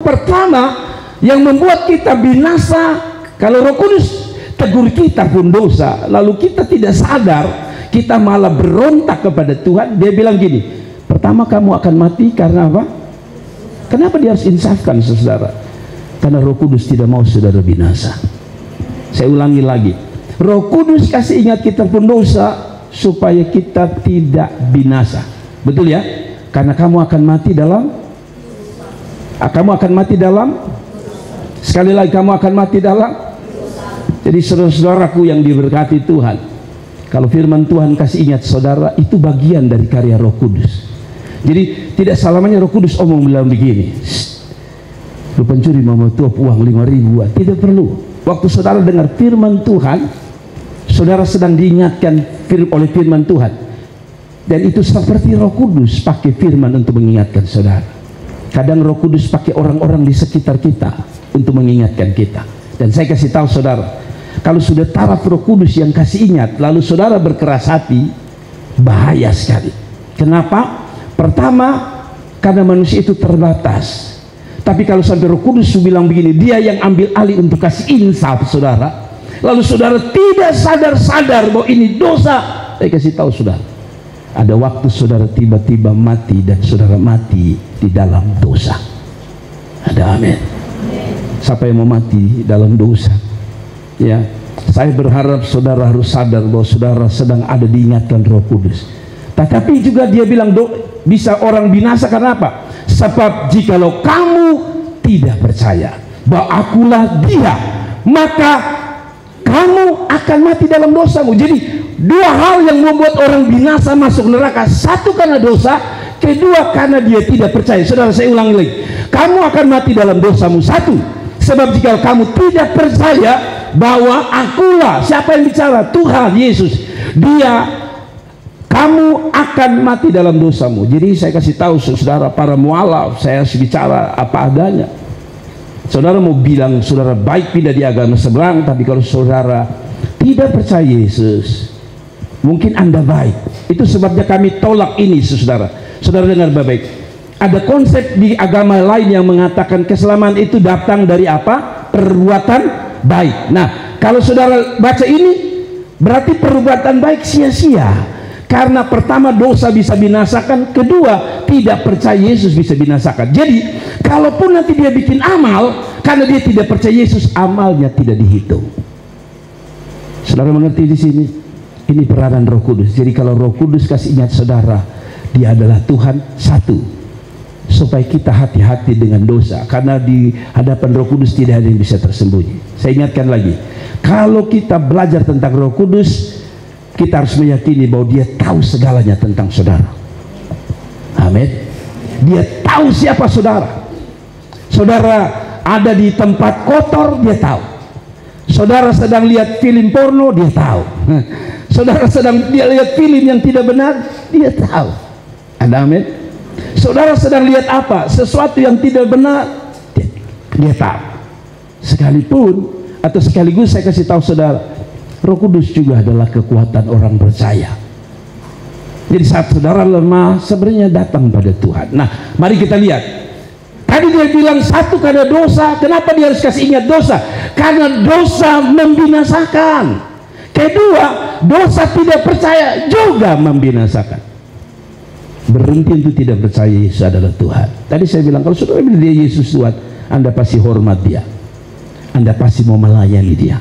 pertama yang membuat kita binasa, kalau Roh Kudus tegur kita pun dosa, lalu kita tidak sadar, kita malah berontak kepada Tuhan. Dia bilang gini, pertama kamu akan mati karena apa? Kenapa dia harus insafkan, saudara? Karena Roh Kudus tidak mau saudara binasa. Saya ulangi lagi, Roh Kudus kasih ingat kita pun dosa supaya kita tidak binasa. Betul ya? Karena kamu akan mati dalam, sekali lagi kamu akan mati dalam. Jadi saudara-saudaraku yang diberkati Tuhan, kalau firman Tuhan kasih ingat saudara, itu bagian dari karya Roh Kudus. Jadi tidak selamanya Roh Kudus bilang begini, lu pencuri mau tuap uang 5.000, tidak perlu. Waktu saudara dengar firman Tuhan, saudara sedang diingatkan oleh firman Tuhan, dan itu seperti Roh Kudus pakai firman untuk mengingatkan saudara. Kadang Roh Kudus pakai orang-orang di sekitar kita untuk mengingatkan kita. Dan saya kasih tahu saudara, kalau sudah taraf Roh Kudus yang kasih ingat, lalu saudara berkeras hati, bahaya sekali. Kenapa? Pertama, karena manusia itu terbatas. Tapi kalau sampai Roh Kudus bilang begini, dia yang ambil alih untuk kasih insaf saudara, lalu saudara tidak sadar-sadar bahwa ini dosa. Saya kasih tahu saudara, ada waktu saudara tiba-tiba mati, dan saudara mati di dalam dosa. Ada amin. Siapa yang mau mati dalam dosa? Ya, saya berharap saudara harus sadar bahwa saudara sedang ada diingatkan Roh Kudus. Tetapi juga dia bilang bisa orang binasa karena apa? Sebab jikalau kamu tidak percaya bahwa akulah dia, maka kamu akan mati dalam dosamu. Jadi dua hal yang membuat orang binasa masuk neraka, satu karena dosa, kedua karena dia tidak percaya. Saudara, saya ulangi lagi, kamu akan mati dalam dosamu. Satu, sebab jika kamu tidak percaya bahwa akulah, siapa yang bicara? Tuhan Yesus, dia, kamu akan mati dalam dosamu. Jadi saya kasih tahu saudara, para mualaf, saya harus bicara apa adanya. Saudara mau bilang saudara baik pindah di agama seberang, tapi kalau saudara tidak percaya Yesus, mungkin Anda baik. Itu sebabnya kami tolak ini, saudara. Saudara dengar baik-baik. Ada konsep di agama lain yang mengatakan keselamatan itu datang dari apa? Perbuatan baik. Nah, kalau saudara baca ini, berarti perbuatan baik sia-sia. Karena pertama dosa bisa binasakan, kedua tidak percaya Yesus bisa binasakan. Jadi kalaupun nanti dia bikin amal, karena dia tidak percaya Yesus, amalnya tidak dihitung. Saudara mengerti di sini? Ini peranan Roh Kudus. Jadi kalau Roh Kudus kasih ingat saudara, dia adalah Tuhan, satu, supaya kita hati-hati dengan dosa, karena di hadapan Roh Kudus tidak ada yang bisa tersembunyi. Saya ingatkan lagi, kalau kita belajar tentang Roh Kudus, kita harus meyakini bahwa dia tahu segalanya tentang saudara. Amin. Dia tahu siapa saudara. Saudara ada di tempat kotor, dia tahu. Saudara sedang lihat film porno, dia tahu. Saudara sedang lihat film yang tidak benar, dia tahu. Ada amin. Saudara sedang lihat apa? Sesuatu yang tidak benar, dia tahu. Sekalipun atau sekaligus saya kasih tahu saudara, Roh Kudus juga adalah kekuatan orang percaya. Jadi saat saudara lemah, sebenarnya datang pada Tuhan. Nah, mari kita lihat. Tadi dia bilang satu karena dosa. Kenapa dia harus kasih ingat dosa? Karena dosa membinasakan. Kedua, dosa tidak percaya juga membinasakan. Berhenti untuk tidak percaya Yesus adalah Tuhan. Tadi saya bilang, kalau saudara bilang dia Yesus Tuhan, Anda pasti hormat dia, Anda pasti mau melayani dia.